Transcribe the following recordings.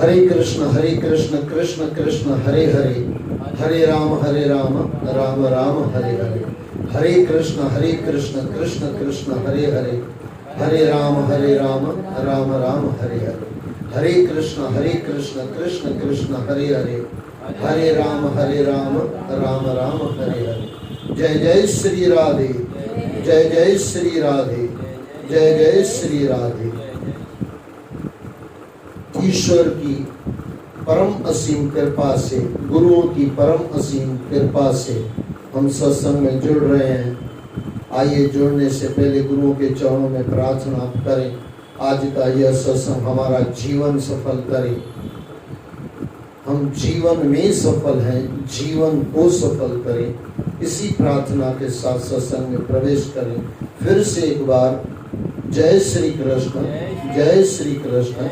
हरे कृष्ण कृष्ण कृष्ण हरे हरे, हरे राम राम राम हरे हरे। हरे कृष्ण कृष्ण कृष्ण हरे हरे, हरे राम राम राम हरे हरे। हरे कृष्ण कृष्ण कृष्ण हरे हरे, हरे राम राम राम हरे हरे। जय जय श्री राधे, जय जय श्री राधे, जय जय श्री राधे। ईश्वर की परम असीम कृपा से, गुरुओं की परम असीम कृपा से हम सत्संग में जुड़ रहे हैं। आइए जुड़ने से पहले गुरुओं के चरणों में प्रार्थना करें, आज का यह सत्संग हमारा जीवन सफल करे। हम जीवन में सफल हैं, जीवन को सफल करें। इसी प्रार्थना के साथ सत्संग में प्रवेश करें। फिर से एक बार जय श्री कृष्ण, जय श्री कृष्ण,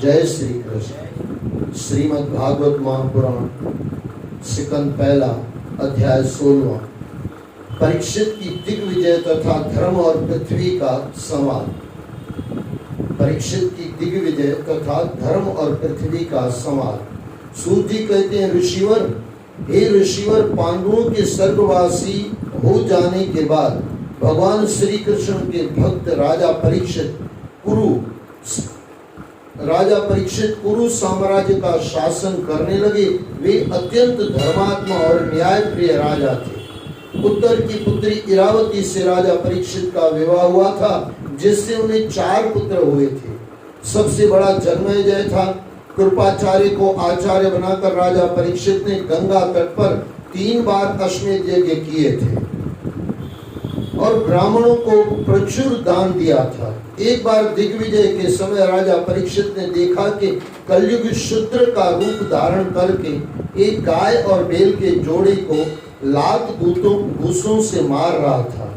जय श्री कृष्ण। श्रीमद् भागवत महापुराण सिकंद पहला अध्याय 16। परीक्षित की दिग्विजय तथा धर्म और पृथ्वी का संवाद। परीक्षित की दिग्विजय तथा धर्म और पृथ्वी का संवाद। सूत जी कहते हैं, ऋषिवर, हे ऋषिवर, पांडवों के स्वर्गवासी हो जाने के बाद भगवान श्री कृष्ण के भक्त राजा परीक्षित कुरु साम्राज्य का शासन करने लगे। वे अत्यंत धर्मात्मा और न्यायप्रिय राजा थे। उत्तर की पुत्री इरावती से राजा परीक्षित का विवाह हुआ था, जिससे उन्हें 4 पुत्र हुए थे। सबसे बड़ा जन्मेजय था। कृपाचार्य को आचार्य बनाकर राजा परीक्षित ने गंगा तट पर 3 बार अश्वमेध यज्ञ किए थे और ब्राह्मणों को प्रचुर दान दिया था। एक बार दिग्विजय के समय राजा परीक्षित ने देखा कि कलयुग शूद्र का रूप धारण करके एक गाय और बैल के जोड़े को लात घूसों से मार रहा था।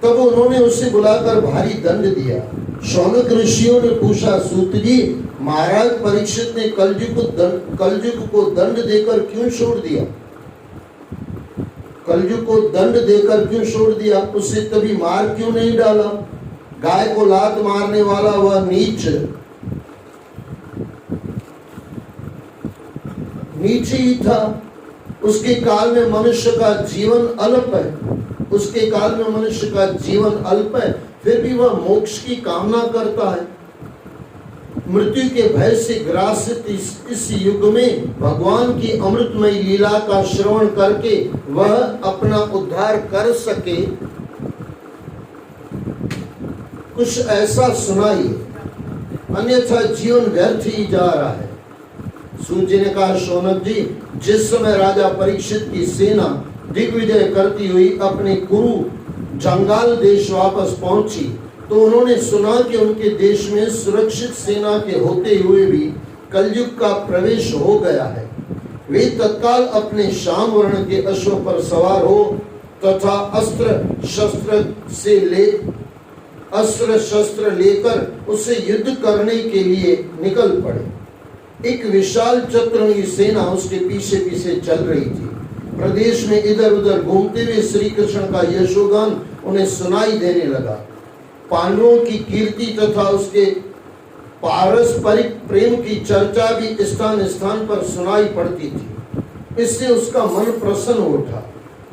तब उन्होंने उसे बुलाकर भारी दंड दिया। शौनक ऋषियों ने पूछा, सूत जी, महाराज परीक्षित ने कलयुग को दंड देकर क्यों छोड़ दिया? कलयुग को दंड देकर क्यों छोड़ दिया? उसे तभी मार क्यों नहीं डाला? गाय को लात मारने वाला वह नीच ही था। उसके काल में मनुष्य का जीवन अल्प है, उसके काल में मनुष्य का जीवन अल्प है, फिर भी वह मोक्ष की कामना करता है। मृत्यु के भय से ग्रासित इस युग में भगवान की अमृतमयी लीला का श्रवण करके वह अपना उद्धार कर सके, कुछ ऐसा सुनाइए, अन्यथा जीवन व्यर्थ ही जा रहा है। सूत जी ने कहा, शौनक जी, जिस समय राजा परीक्षित की सेना दिग्विजय करती हुई अपने कुरु जंगाल देश वापस पहुंची तो उन्होंने सुना कि उनके देश में सुरक्षित सेना के होते हुए भी कलयुग का प्रवेश हो गया है। वे तत्काल अपने श्याम वर्ण के अश्व पर सवार हो तथा अस्त्र शस्त्र लेकर उससे युद्ध करने के लिए निकल पड़े। एक विशाल चतुरंगी सेना उसके पीछे पीछे चल रही थी। प्रदेश में इधर उधर घूमते हुए श्री कृष्ण का यशोगान उन्हें सुनाई देने लगा। पांडवों की कीर्ति तथा उसके पारस्परिक प्रेम की चर्चा भी स्थान स्थान पर सुनाई पड़ती थी। इससे उसका मन प्रसन्न उठा।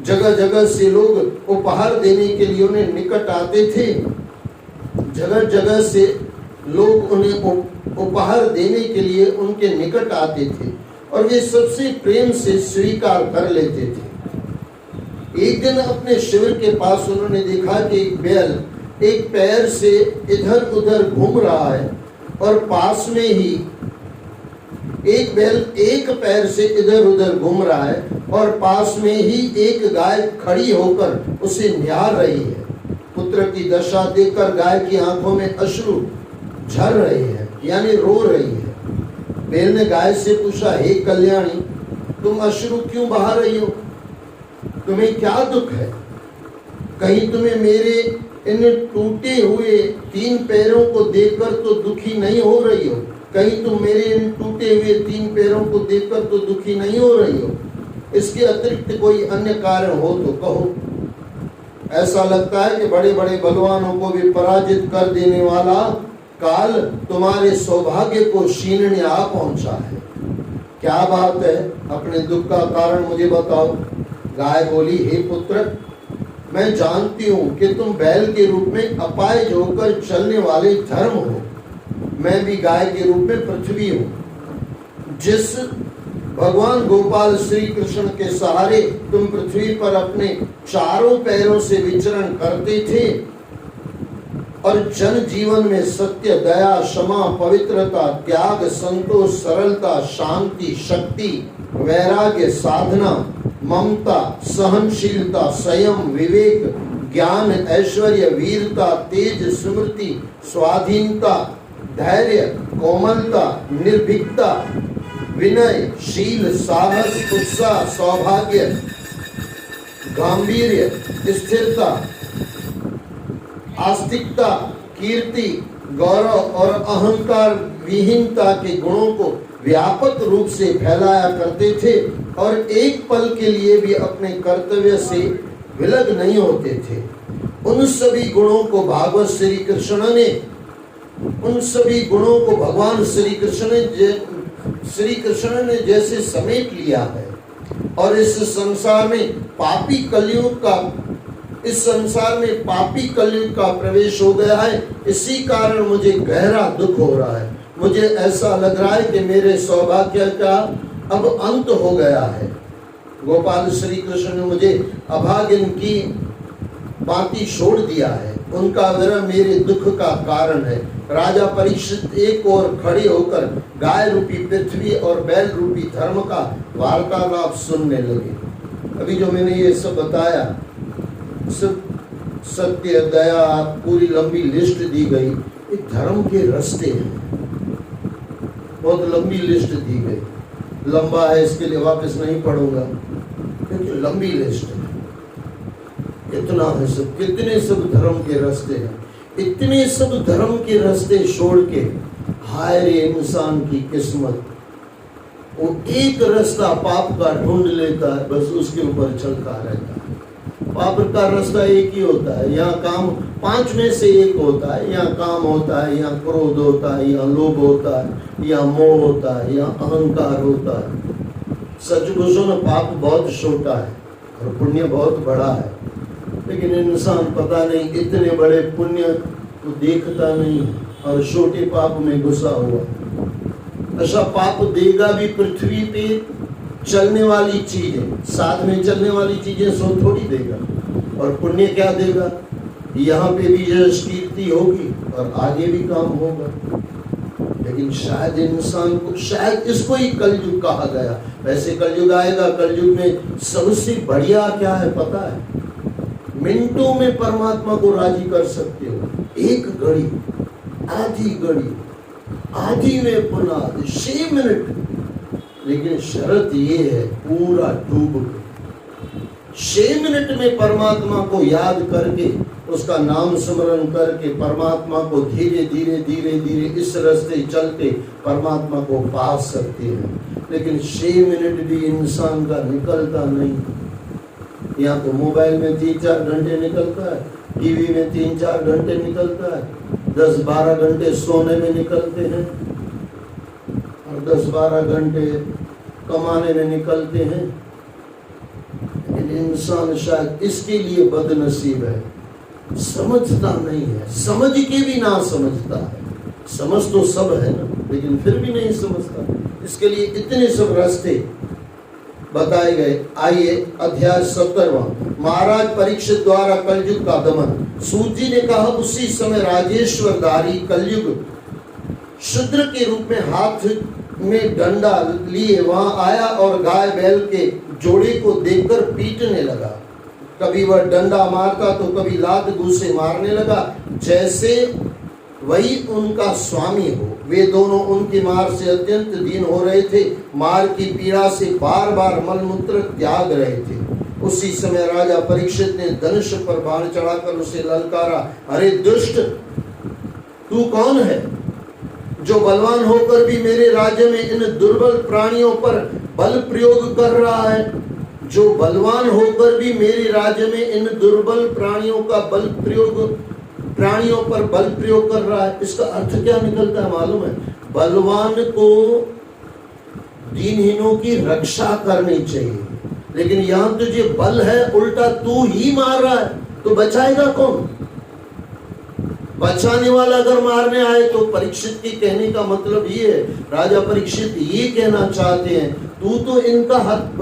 जगह जगह से लोग उपहार देने के लिए उन्हें निकट आते थे। जगह जगह से लोग उन्हें उपहार देने के लिए उनके निकट आते थे और वे सबसे प्रेम से स्वीकार कर लेते थे। एक दिन अपने शिविर के पास उन्होंने देखा कि एक बैल एक पैर से इधर उधर घूम रहा है और पास में ही एक बैल एक पैर से इधर उधर घूम रहा है और पास में ही एक गाय खड़ी होकर उसे निहार रही है। पुत्र की दशा देखकर गाय की आंखों में अश्रु झर रहे हैं, यानी रो रही है। बैल ने गाय से पूछा, हे कल्याणी, तुम अश्रु क्यों बहा रही हो? तुम्हें क्या दुख है? कहीं तुम्हें मेरे इन टूटे हुए 3 पैरों को देखकर तो दुखी नहीं हो रही हो? कहीं तुम मेरे इन टूटे हुए 3 पैरों को देखकर तो दुखी नहीं हो रही हो? इसके अतिरिक्त कोई अन्य कारण हो तो कहो। ऐसा लगता है कि बड़े बड़े बलवानों को भी पराजित कर देने वाला काल तुम्हारे सौभाग्य को छीनने आ पहुंचा है। क्या बात है, अपने दुख का कारण मुझे बताओ। गाय बोली, हे पुत्र, मैं जानती हूँ कि तुम बैल के रूप में अपाहिज होकर चलने वाले धर्म हो, मैं भी गाय के रूप में पृथ्वी हूँ। जिस भगवान गोपाल श्री कृष्ण के सहारे तुम पृथ्वी पर अपने चारों पैरों से विचरण करते थे और जन जीवन में सत्य, दया, क्षमा, पवित्रता, त्याग, संतोष, सरलता, शांति, शक्ति, वैराग्य, साधना, ममता, सहनशीलता, संयम, विवेक, ज्ञान, ऐश्वर्य, वीरता, तेज, स्मृति, स्वाधीनता, धैर्य, कोमलता, निर्भीकता, विनय, शील, साहस, उत्साह, सौभाग्य, गांभीर्य, स्थिरता, आस्तिकता, कीर्ति, गौरव और अहंकार विहीनता के गुणों को व्यापक रूप से फैलाया करते थे और एक पल के लिए भी अपने कर्तव्य से विलग नहीं होते थे। उन सभी गुणों को भागवत श्री कृष्ण ने, उन सभी गुणों को भगवान श्री कृष्ण ने जैसे समेट लिया है और इस संसार में पापी कलयुग का प्रवेश हो गया है। इसी कारण मुझे गहरा दुख हो रहा है। मुझे ऐसा लग रहा है कि मेरे सौभाग्य का अब अंत हो गया है। गोपाल श्री कृष्ण ने मुझे अभागिन की बाती छोड़ दिया है। उनका विरह मेरे दुख का कारण है। राजा परीक्षित एक और खड़े होकर गाय रूपी पृथ्वी और बैल रूपी धर्म का वार्तालाप सुनने लगे। अभी जो मैंने ये सब बताया, सब सत्य, दया, पूरी लंबी लिस्ट दी गई। ये धर्म के रास्ते हैं, बहुत लंबी लिस्ट दी गई। लंबा है, इसके लिए वापस नहीं पढ़ूंगा क्योंकि लंबी लिस्ट है। इतना है सब, कितने सब धर्म के रास्ते हैं। इतने सब धर्म के रास्ते छोड़ के हाय रे इंसान की किस्मत, वो एक रास्ता पाप का ढूंढ लेता है, बस उसके ऊपर चलता रहता है। पाप का रास्ता एक ही होता है, यहाँ काम 5 में से एक होता है। यहाँ काम होता है, यहाँ क्रोध होता है, यहाँ लोभ होता है, यहाँ मोह होता है, यहाँ अहंकार होता है। सच पूछो ना, पाप बहुत छोटा है और पुण्य बहुत बड़ा है, लेकिन इंसान पता नहीं इतने बड़े पुण्य को देखता नहीं और छोटे पाप में घुसा हुआ। ऐसा पाप देगा भी पृथ्वी पे चलने वाली चीजें, साथ में चलने वाली चीजें सो थोड़ी देगा। और पुण्य क्या देगा? यहाँ पे भी यश कीर्ति होगी और आगे भी काम होगा। लेकिन शायद इंसान को, शायद इसको ही कलयुग कहा गया। वैसे कलयुग आएगा, कलयुग में सबसे बढ़िया क्या है पता है? मिनटों में परमात्मा को राजी कर सकते हो। एक घड़ी, आधी में पुनाद 6 मिनट। लेकिन शर्त ये है, पूरा डूब 6 मिनट में परमात्मा को याद करके, उसका नाम स्मरण करके परमात्मा को धीरे धीरे इस रास्ते चलते परमात्मा को पा सकते हैं। लेकिन 6 मिनट भी इंसान का निकलता नहीं। यहाँ तो मोबाइल में 3-4 घंटे निकलता है, टीवी में 3-4 घंटे निकलता है, 10-12 घंटे सोने में निकलते हैं और 10-12 घंटे कमाने में निकलते हैं। लेकिन इंसान शायद इसके लिए बदनसीब है, समझता नहीं है, समझ के भी ना समझता है। समझ तो सब है ना, लेकिन फिर भी नहीं समझता। इसके लिए इतने सब रास्ते बताए गए। आइए अध्याय 17वां, महाराज परीक्षित द्वारा कलयुग का दमन। सूत जी ने कहा, उसी समय राजेश्वरधारी कलयुग शूद्र के रूप में हाथ में डंडा लिए वहां आया और गाय बैल के जोड़े को देखकर पीटने लगा। कभी वह डंडा मारता तो कभी लात घूंसे मारने लगा, जैसे वही उनका स्वामी हो। वे दोनों उनकी मार से अत्यंत दीन हो रहे थे, मार की पीड़ा से बार बार मलमूत्र त्याग रहे थे। उसी समय राजा परीक्षित ने धनुष पर बाण चढ़ाकर उसे ललकारा, अरे दुष्ट, तू कौन है जो बलवान होकर भी मेरे राज्य में इन दुर्बल प्राणियों पर बल प्रयोग कर रहा है? जो बलवान होकर भी मेरे राज्य में इन दुर्बल प्राणियों का बल प्रयोग प्राणियों पर बल प्रयोग कर रहा है। इसका अर्थ क्या निकलता है मालूम है? बलवान को दीनहीनों की रक्षा करनी चाहिए, लेकिन यहां तुझे बल है, उल्टा तू ही मार रहा है, तो बचाएगा कौन? बचाने वाला अगर मारने आए तो परीक्षित के कहने का मतलब ये है, राजा परीक्षित ये कहना चाहते हैं तू तो इनका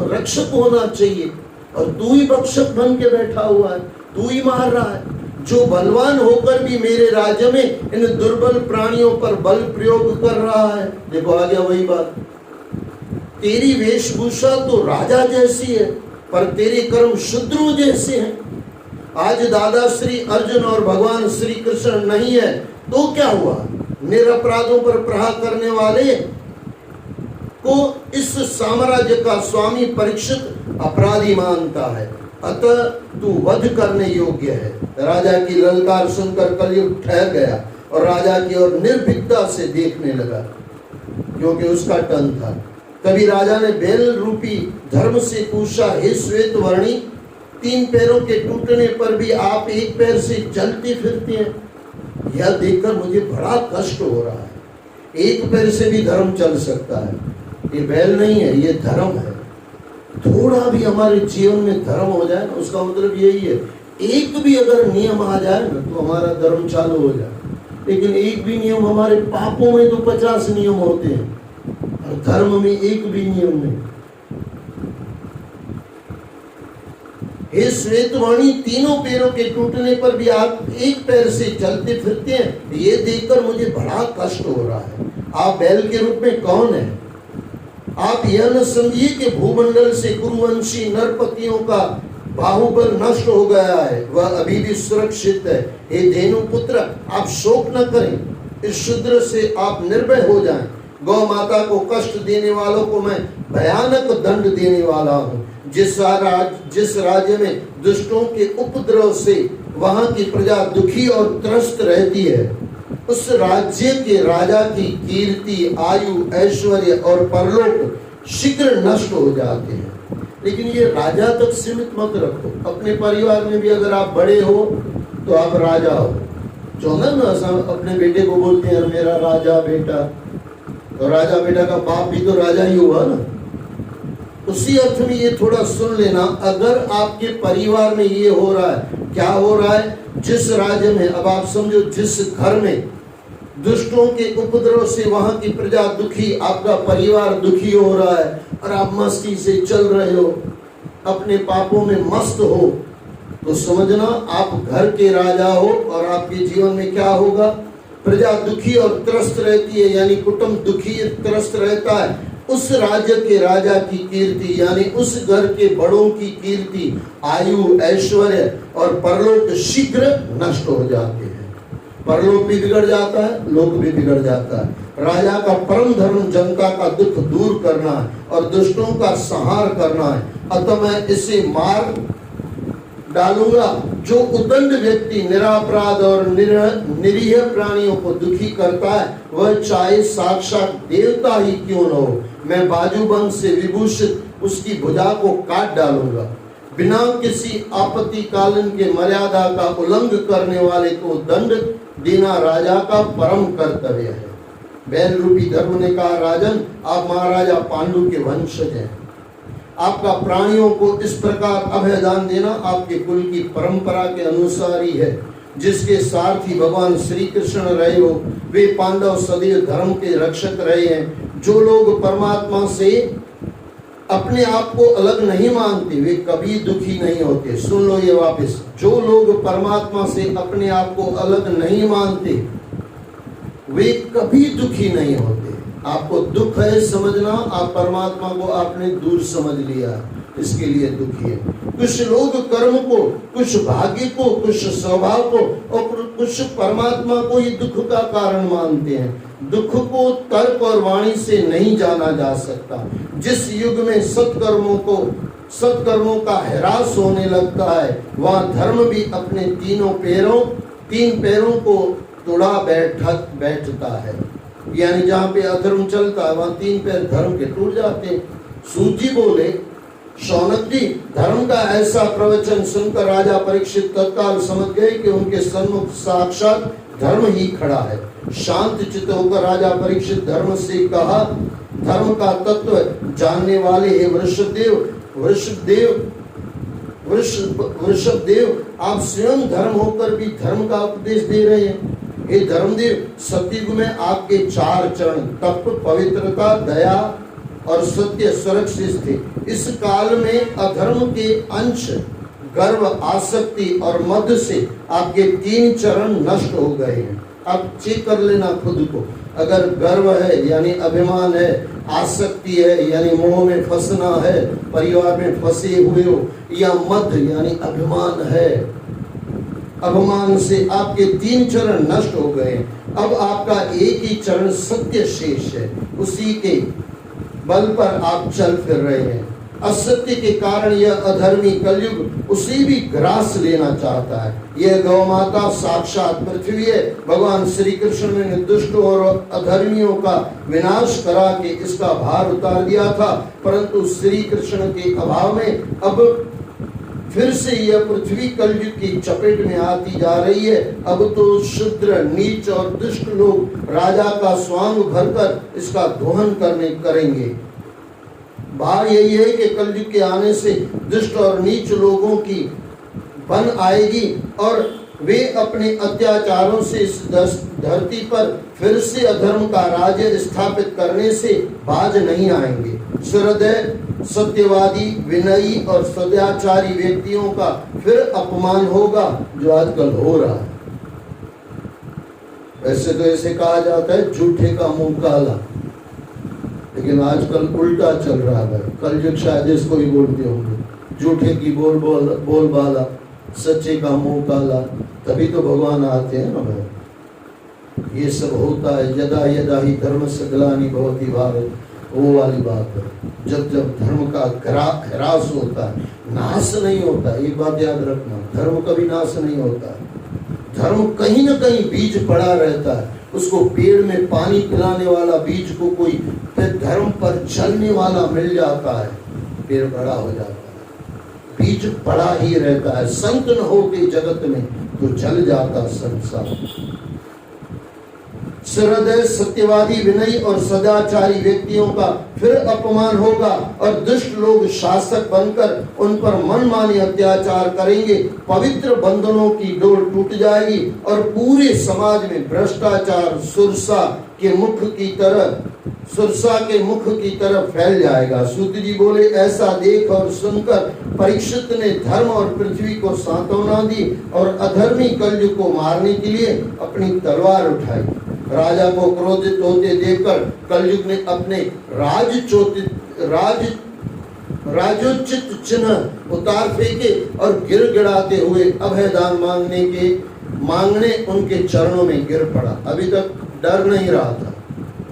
रक्षक होना चाहिए और तू ही भक्षक बन के बैठा हुआ है, तू ही मार रहा है। जो बलवान होकर भी मेरे राज्य में इन दुर्बल प्राणियों पर बल प्रयोग कर रहा है। देखो आ गया वही बात, तेरी वेशभूषा तो राजा जैसी है पर तेरे कर्म शूद्रों जैसे हैं। आज दादा श्री अर्जुन और भगवान श्री कृष्ण नहीं है तो क्या हुआ? निरपराधों पर प्रहार करने वाले को इस साम्राज्य का स्वामी परीक्षित अपराधी मानता है, अतः तू वध करने योग्य है। राजा की ललकार सुनकर कलयुग ठहर गया और राजा की ओर निर्भीकता से देखने लगा, क्योंकि उसका टर्न था। तभी राजा ने बैल रूपी धर्म से पूछा, हे श्वेत वर्णी, 3 पैरों के टूटने पर भी आप एक पैर से चलते फिरते हैं, यह देखकर मुझे बड़ा कष्ट हो रहा है। एक पैर से भी धर्म चल सकता है, ये बैल नहीं है, ये धर्म है। थोड़ा भी हमारे जीवन में धर्म हो जाए ना, उसका मतलब यही है, एक भी अगर नियम आ जाए ना तो हमारा धर्म चालू हो जाए। लेकिन एक भी नियम, हमारे पापों में तो 50 नियम होते हैं और धर्म में एक भी नियम नहीं। हे श्वेतवाणी, 3 पैरों के टूटने पर भी आप एक पैर से चलते फिरते हैं, ये देखकर मुझे बड़ा कष्ट हो रहा है। आप बैल के रूप में कौन है? आप यह न समझिए कि भूमंडल से कुरुवंशी नरपतियों का बाहुबल नष्ट हो गया है, वह अभी भी सुरक्षित है। हे धेनु पुत्र, आप शोक न करें, इस शूद्र से आप निर्भय हो जाएं। गौ माता को कष्ट देने वालों को मैं भयानक दंड देने वाला हूँ। जिस राज्य में दुष्टों के उपद्रव से वहां की प्रजा दुखी और त्रस्त रहती है, उस राज्य के राजा की कीर्ति, आयु, ऐश्वर्य और परलोक शीघ्र नष्ट हो जाते हैं। लेकिन ये राजा तक सीमित मत रखो, अपने परिवार में भी अगर आप बड़े हो तो आप राजा हो। जो ना अपने बेटे को बोलते हैं मेरा राजा बेटा, तो राजा बेटा का बाप भी तो राजा ही हुआ ना। उसी अर्थ में ये थोड़ा सुन लेना, अगर आपके परिवार में ये हो रहा है, क्या हो रहा है? जिस राज्य में, अब आप समझो, जिस घर में दुष्टों के उपद्रव से वहां की प्रजा दुखी, आपका परिवार दुखी हो रहा है और आप मस्ती से चल रहे हो, अपने पापों में मस्त हो, तो समझना आप घर के राजा हो और आपके जीवन में क्या होगा? प्रजा दुखी और त्रस्त रहती है, यानी कुटुंब दुखी त्रस्त रहता है। उस राज्य के राजा की कीर्ति, यानी उस घर के बड़ों की कीर्ति, आयु, ऐश्वर्य और परलोक शीघ्र नष्ट हो जाते हैं। परलोक भी बिगड़ जाता है, लोक भी बिगड़ जाता है। राजा का परम धर्म जनता का दुख दूर करना है और दुष्टों का संहार करना है, अतः मैं इसे मार डालूंगा। जो उदंड व्यक्ति निरापराध और निरीह प्राणियों को दुखी करता है, वह चाहे साक्षात देवता ही क्यों न हो, मैं बाजूबंद से विभूषित उसकी भुजा को काट डालूंगा। बिना किसी आपत्तिकालीन के मर्यादा का उल्लंघन करने वाले को दंड देना राजा का परम कर्तव्य है। बैल रूपी धर्म ने कहा, राजन, आप महाराजा पांडु के वंशज हैं, आपका प्राणियों को इस प्रकार अभयदान देना आपके कुल की परंपरा के अनुसार ही है। जिसके सारथी भगवान श्री कृष्ण रहे हो, वे पांडव सदैव धर्म के रक्षक रहे हैं। जो लोग परमात्मा से अपने आप को अलग नहीं मानते, वे कभी दुखी नहीं होते। सुन लो ये वापस, जो लोग परमात्मा से अपने आप को अलग नहीं मानते, वे कभी दुखी नहीं होते। आपको दुख है समझना, आप परमात्मा को आपने दूर समझ लिया, इसके लिए दुखी है। कुछ लोग कर्म को, कुछ भाग्य को, कुछ स्वभाव को और कुछ परमात्मा को ही दुख का कारण मानते हैं। दुख को तर्क और वाणी से नहीं जाना जा सकता। जिस युग में सत्कर्मों का ह्रास होने लगता है, वहाँ धर्म भी अपने 3 पैरों को तुड़ा बैठता है। यानी जहाँ पे अधर्म चलता है, वहाँ 3 पैर धर्म के टूट जाते हैं। सूत जी बोले, शौनक जी, धर्म का ऐसा प्रवचन सुनकर राजा परीक्षित तत्काल समझ गए कि उनके सन्मुख साक्षात धर्म ही खड़ा है। शांत चित्त होकर राजा परीक्षित धर्म से कहा, धर्म का तत्व जानने वाले हे वृषभदेव, आप स्वयं धर्म होकर भी धर्म का उपदेश दे रहे हैं। हे धर्मदेव, सतयुग में आपके 4 चरण तप, पवित्रता, दया और सत्य सुरक्षित थे। इस काल में अधर्म के अंश गर्व, आसक्ति और मद से आपके 3 चरण नष्ट हो गए हैं। अब चेक कर लेना खुद को, अगर गर्व है यानी अभिमान है, आसक्ति है यानी मोह में फंसना है, परिवार में फंसे हुए हो, या मद यानी अभिमान है, अभिमान से आपके 3 चरण नष्ट हो गए। अब आपका एक ही चरण सत्य शेष है, उसी के बल पर आप चल फिर रहे हैं। असत्य के कारण यह अधर्मी कलयुग उसे भी ग्रास लेना चाहता है। यह गौ माता साक्षात पृथ्वी है। भगवान श्री कृष्ण ने दुष्टों और अधर्मियों का विनाश करा के इसका भार उतार दिया था, परंतु श्री कृष्ण के अभाव में अब फिर से यह पृथ्वी कलयुग की चपेट में आती जा रही है। अब तो शूद्र, नीच और दुष्ट लोग राजा का स्वांग भरकर इसका दोहन करेंगे। बात यही है कि कलयुग के आने से दुष्ट और नीच लोगों की बन आएगी और वे अपने अत्याचारों से इस धरती पर फिर से अधर्म का राज्य स्थापित करने से बाज नहीं आएंगे। सहृदय, सत्यवादी, विनयी और सदाचारी व्यक्तियों का फिर अपमान होगा, जो आजकल हो रहा है। वैसे तो ऐसे कहा जाता है झूठे का मुंह काला, लेकिन आजकल उल्टा चल रहा है। कलयुग शायद इसको ही बोलते होंगे, झूठे की बोल बाला, सच्चे का मुंह काला। तभी तो भगवान आते हैं ना भाई। ये सब होता है यदा यदा ही धर्म से ग्लानि भवति भारत, वो वाली बात है। जब जब धर्म का ह्रास होता है, नाश नहीं होता। एक बात याद रखना, धर्म कभी नाश नहीं होता। धर्म कहीं ना कहीं बीज पड़ा रहता है। उसको पेड़ में पानी पिलाने वाला बीज को कोई धर्म पर चलने वाला मिल जाता है, पेड़ बड़ा हो जाता है। बीज पड़ा ही रहता है। संत न होते जगत में तो जल जाता संसार। सहृदय, सत्यवादी, विनयी और सदाचारी व्यक्तियों का फिर अपमान होगा और दुष्ट लोग शासक बनकर उन पर मनमानी अत्याचार करेंगे। पवित्र बंधनों की डोर टूट जाएगी और पूरे समाज में भ्रष्टाचार सुरसा के मुख की तरफ फैल जाएगा। सूत जी बोले, ऐसा देख और सुनकर परीक्षित ने धर्म और पृथ्वी को सांत्वना दी और अधर्मी कलयुग को मारने के लिए अपनी तलवार उठाई। राजा को क्रोधित होते देखकर कलयुग ने अपने राजोचित चिन्ह उतार फेंके और गिड़गिड़ाते हुए अभयदान मांगने उनके चरणों में गिर पड़ा। अभी तक डर नहीं रहा था,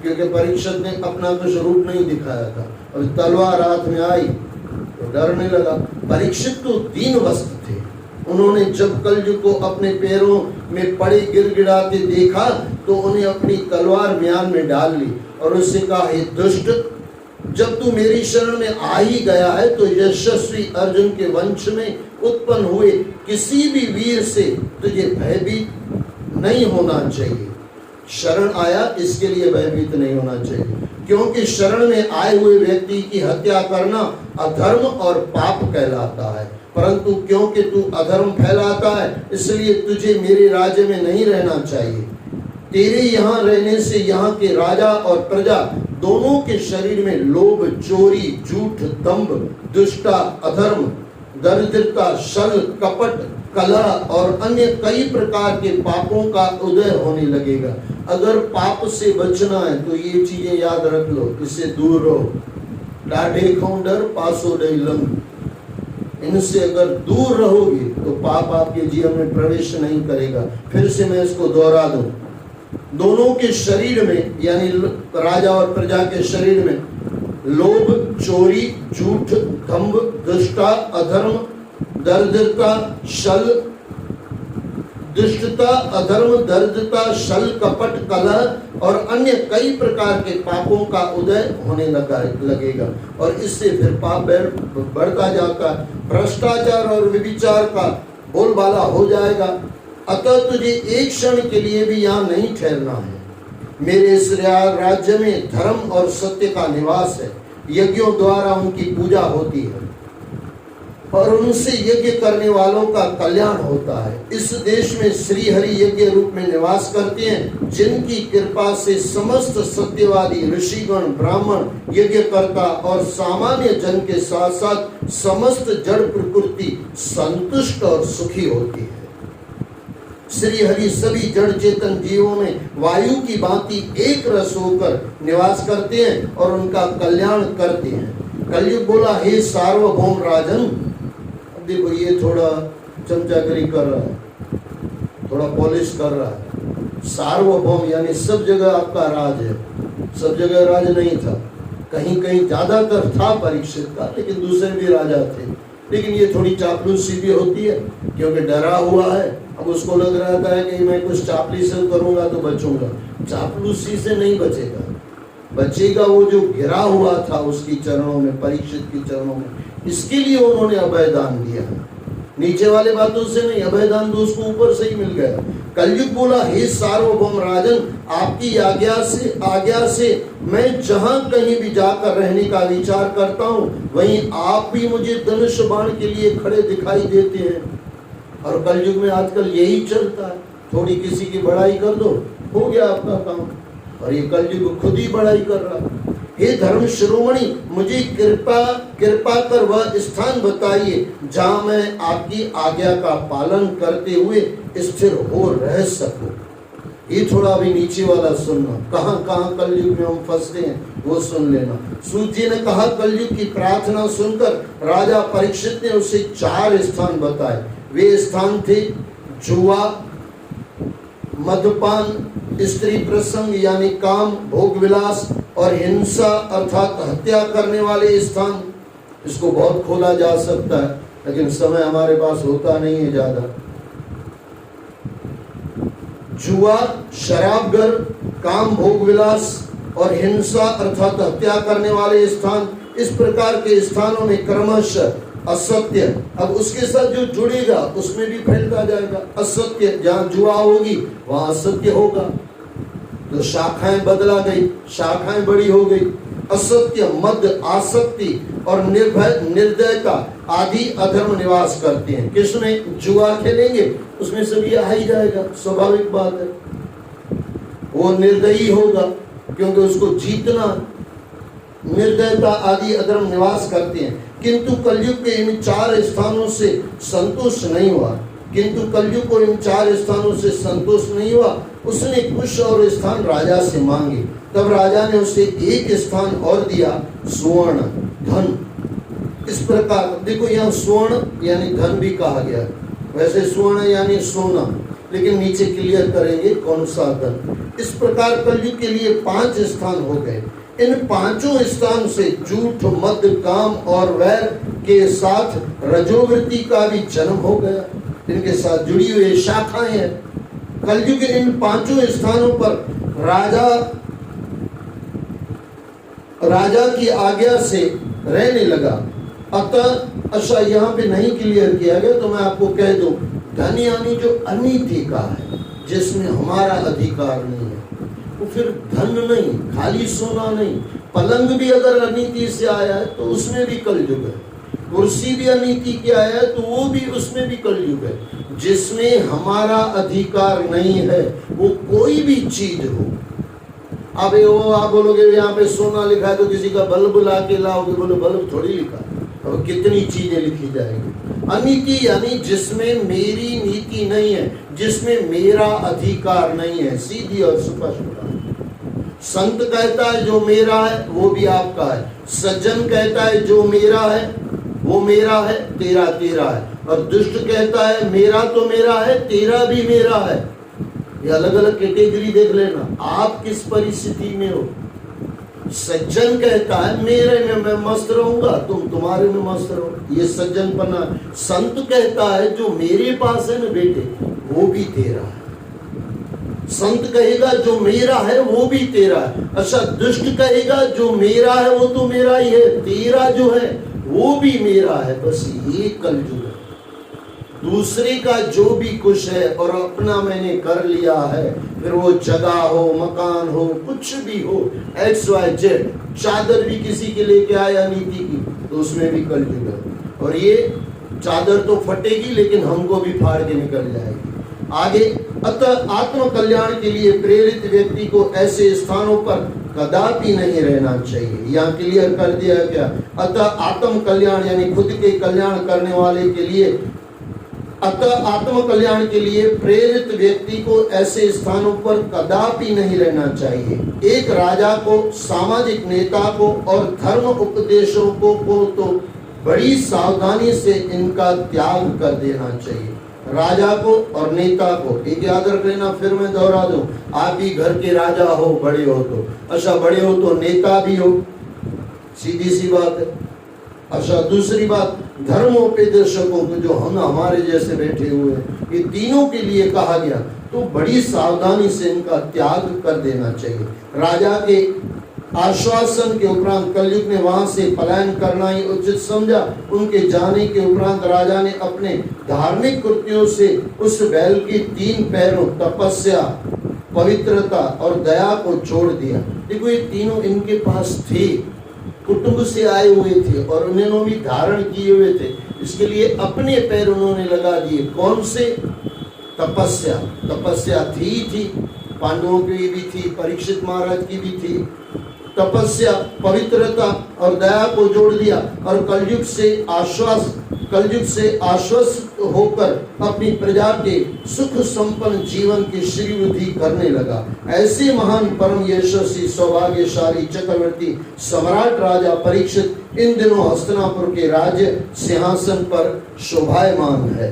क्योंकि परीक्षित ने अपना कुछ रूप नहीं दिखाया था। और तलवार हाथ में आई तो डरने लगा। परीक्षित तो दीनवस्त थे। उन्होंने जब कलयुग को अपने पैरों में पड़े गिड़गिड़ाते देखा तो उन्हें अपनी तलवार म्यान में डाल ली और उससे कहा, हे दुष्ट, जब तू मेरी शरण में आ ही गया है तो यशस्वी अर्जुन के वंश में उत्पन्न हुए किसी भी वीर से तुझे भयभीत नहीं होना चाहिए। शरण आया इसके लिए भयभीत नहीं होना चाहिए, क्योंकि शरण में आए हुए व्यक्ति की हत्या करना अधर्म और पाप कहलाता है। परंतु क्योंकि तू अधर्म फैलाता है, इसलिए तुझे मेरे राज्य में नहीं रहना चाहिए। तेरे यहाँ रहने से यहाँ के राजा और प्रजा दोनों के शरीर में लोभ, चोरी, झूठ, दंभ, दुष्टता, अधर्म, दरिद्रता, छल, कपट, कलह और अन्य कई प्रकार के पापों का उदय होने लगेगा। अगर पाप से बचना है तो ये चीजें याद रख लो, इससे दूर रहो। डाढ़े खौंडर पासो डे लंग, इनसे अगर दूर रहोगे तो पाप आपके जीवन में प्रवेश नहीं करेगा। फिर से मैं इसको दोहरा दूं, दोनों के शरीर में यानी राजा और प्रजा के शरीर में लोभ, चोरी, झूठ, दंभ, दुष्टता, अधर्म, दरिद्रता, छल, दुष्टता, अधर्म, दरिद्रता, छल, कपट, कलह और अन्य कई प्रकार के पापों का उदय होने लगेगा और इससे फिर पाप बढ़ता जाता, भ्रष्टाचार और व्यभिचार का बोलबाला हो जाएगा। अतः तुझे एक क्षण के लिए भी यहाँ नहीं ठहरना है। मेरे इस राज्य में धर्म और सत्य का निवास है। यज्ञों द्वारा उनकी पूजा होती है और उनसे यज्ञ करने वालों का कल्याण होता है। इस देश में श्री हरि यज्ञ रूप में निवास करते हैं, जिनकी कृपा से समस्त सत्यवादी ऋषिगण, ब्राह्मण, यज्ञकर्ता और सामान्य जन के साथ साथ समस्त जड़ प्रकृति संतुष्ट और सुखी होती है। श्री हरि सभी जड़ चेतन जीवों में वायु की भांति एक रस होकर निवास करते हैं और उनका कल्याण करते हैं। कलयुग बोला, हे सार्वभौम राजन। देखो ये थोड़ा चमचागिरी कर रहा है, थोड़ा पॉलिश कर रहा है। सार्वभौम यानी सब जगह आपका राज है। सब जगह राज नहीं था, कहीं कहीं ज्यादातर था परीक्षित का, लेकिन दूसरे भी राजा थे। लेकिन ये थोड़ी चापलूसी भी होती है क्योंकि डरा हुआ है। अब उसको लग रहा है कि मैं कुछ चापलूसी करूंगा तो बचूंगा। चापलूसी से नहीं बचेगा, बचेगा वो जो गिरा हुआ था उसकी चरणों में, परीक्षित की चरणों में। इसके लिए उन्होंने अभयदान दिया, नीचे वाले बातों से नहीं। अभयदान तो उसको ऊपर से ही मिल गया। कलयुग बोला, हे सार्वभौम राजन, आपकी आज्ञा से मैं जहां कहीं भी जाकर रहने का विचार करता हूँ, वहीं आप भी मुझे धनुष बाण के लिए खड़े दिखाई देते हैं। और कलयुग में आजकल यही चलता है, थोड़ी किसी की बड़ाई कर दो, हो गया आपका काम। और ये कलयुग खुद ही बड़ाई कर रहा है। हे धर्म शिरोमणि, मुझे कृपा कर वह स्थान बताइए जहां मैं आपकी आज्ञा का पालन करते हुए स्थिर हो रह सकूं। ये थोड़ा भी नीचे वाला सुनना, कहां कहां कलयुग में हम फंसते हैं वो सुन लेना। सूत जी ने कहा, कलयुग की प्रार्थना सुनकर राजा परीक्षित ने उसे 4 स्थान बताए। वे स्थान थे जुआ, मद्यपान, स्त्री प्रसंग यानी काम, भोग विलास और हिंसा अर्थात हत्या करने वाले स्थान। इसको बहुत खोला जा सकता है, लेकिन समय हमारे पास होता नहीं है ज्यादा। जुआ, शराबगर, काम, भोग विलास और हिंसा अर्थात हत्या करने वाले स्थान, इस प्रकार के स्थानों में क्रमशः असत्य, अब उसके साथ जो जुड़ेगा उसमें भी फैलता जाएगा। असत्य, जहां जुआ होगी वहां असत्य होगा, तो शाखाएं बदला गई, शाखाएं बड़ी हो गई। असत्य, मद, आसक्ति और निर्दयता आदि अधर्म निवास करते हैं। किसमें? जुआ खेलेंगे उसमें सभी आ ही जाएगा, स्वाभाविक बात है। वो निर्दयी होगा क्योंकि उसको जीतना। निर्दयता आदि अधर्म निवास करते हैं। किंतु कलयुग के इन 4 स्थानों से संतोष नहीं हुआ। कलयुग को इन 4 स्थानों से संतोष नहीं हुआ। उसने कुछ और स्थान राजा से मांगे। तब राजा ने उसे एक स्थान और दिया, स्वर्ण, धन। इस प्रकार देखो, यहाँ स्वर्ण यानी धन भी कहा गया। वैसे स्वर्ण यानी सोना, लेकिन नीचे क्लियर करेंगे कौन सा धन। इस प्रकार कलयुग के लिए 5 स्थान हो गए। इन 5 स्थान से झूठ, मद, काम और वैर के साथ रजोवृत्ति का भी जन्म हो गया। इनके साथ जुड़ी हुई शाखाएं हैं। कलयुग के इन 5 स्थानों पर राजा की आज्ञा से रहने लगा। अतः अच्छा, यहाँ पे नहीं क्लियर किया गया तो मैं आपको कह दूं, धन यानी जो अनीति का है, जिसमें हमारा अधिकार नहीं है, वो फिर धन नहीं, खाली सोना नहीं। पलंग भी अगर अनीति से आया है तो उसमें भी कलयुग है। कुर्सी भी अनीति के आया है तो वो भी, उसमें भी कलयुग है। जिसमें हमारा अधिकार नहीं है वो कोई भी चीज हो। अब वो आप बोलोगे यहाँ पे सोना लिखा है तो किसी का बल्ब ला के लाओगे, बोलो बल्ब थोड़ी लिखा, अब कितनी चीजें लिखी जाएंगी। अनीति यानी जिसमें मेरी नीति नहीं है, जिसमें मेरा अधिकार नहीं है, सीधी और स्पष्ट। संत कहता है जो मेरा है वो भी आपका है। सज्जन कहता है जो मेरा है वो मेरा है, तेरा तेरा है। और दुष्ट कहता है मेरा तो मेरा है, तेरा भी मेरा है। ये अलग अलग कैटेगरी देख लेना, आप किस परिस्थिति में हो। सज्जन कहता है मेरे में मैं मस्त रहूंगा, तुम तुम्हारे में मस्त रहो, ये सज्जन पना। संत कहता है जो मेरे पास है ना बेटे वो भी तेरा है। संत कहेगा जो मेरा है वो भी तेरा है। अच्छा, दुष्ट कहेगा जो मेरा है वो तो मेरा ही है, तेरा जो है वो भी मेरा है। बस ये कलयुग है। दूसरे का जो भी कुछ है और अपना मैंने कर लिया है, फिर वो जगह हो, मकान हो, कुछ भी हो, XYZ, चादर भी किसी के लेके आया नीति की, तो उसमें भी कलयुग है। और ये चादर तो फटेगी लेकिन हमको भी फाड़ के निकल जाएगी। आगे, अतः आत्म कल्याण के लिए प्रेरित व्यक्ति को ऐसे स्थानों पर कदापि नहीं रहना चाहिए। यहाँ क्लियर कर दिया गया, अतः आत्म कल्याण यानी खुद के कल्याण करने वाले के लिए, अतः आत्म कल्याण के लिए प्रेरित व्यक्ति को ऐसे स्थानों पर कदापि नहीं रहना चाहिए। एक राजा को, सामाजिक नेता को और धर्म उपदेशकों को तो बड़ी सावधानी से इनका त्याग कर देना चाहिए। राजा को और नेता को, एक याद रख लेना, फिर मैं दोहरा दूं, आप भी घर के राजा हो, बड़े हो तो, अच्छा बड़े हो तो नेता भी हो, सीधी सी बात है। अच्छा, दूसरी बात, धर्मोपदेशकों को जो हम हमारे जैसे बैठे हुए हैं, ये तीनों के लिए कहा गया, तो बड़ी सावधानी से इनका त्याग कर देना चाहिए। राजा के आश्वासन के उपरांत कलयुग ने वहां से पलायन करना ही उचित समझा। उनके जाने के उपरांत राजा ने अपने धार्मिक कृत्यों से उस बैल की 3 पैरों तपस्या, पवित्रता और दया को छोड़ दिया। देखो, ये तीनों इनके पास थे, कुटुंब से आए हुए थे और उन्होंने भी धारण किए हुए थे, इसके लिए अपने पैर उन्होंने लगा दिए। कौन से? तपस्या। तपस्या थी, पांडवों की भी थी, परीक्षित महाराज की भी थी। तपस्या, पवित्रता और दया को जोड़ दिया और कलयुग से आश्वस्त होकर अपनी प्रजा के सुख संपन्न जीवन की श्रीवृद्धि करने लगा। ऐसे महान परम यशस्वी सौभाग्यशाली चक्रवर्ती सम्राट राजा परीक्षित इन दिनों हस्तिनापुर के राज्य सिंहासन पर शोभायमान है।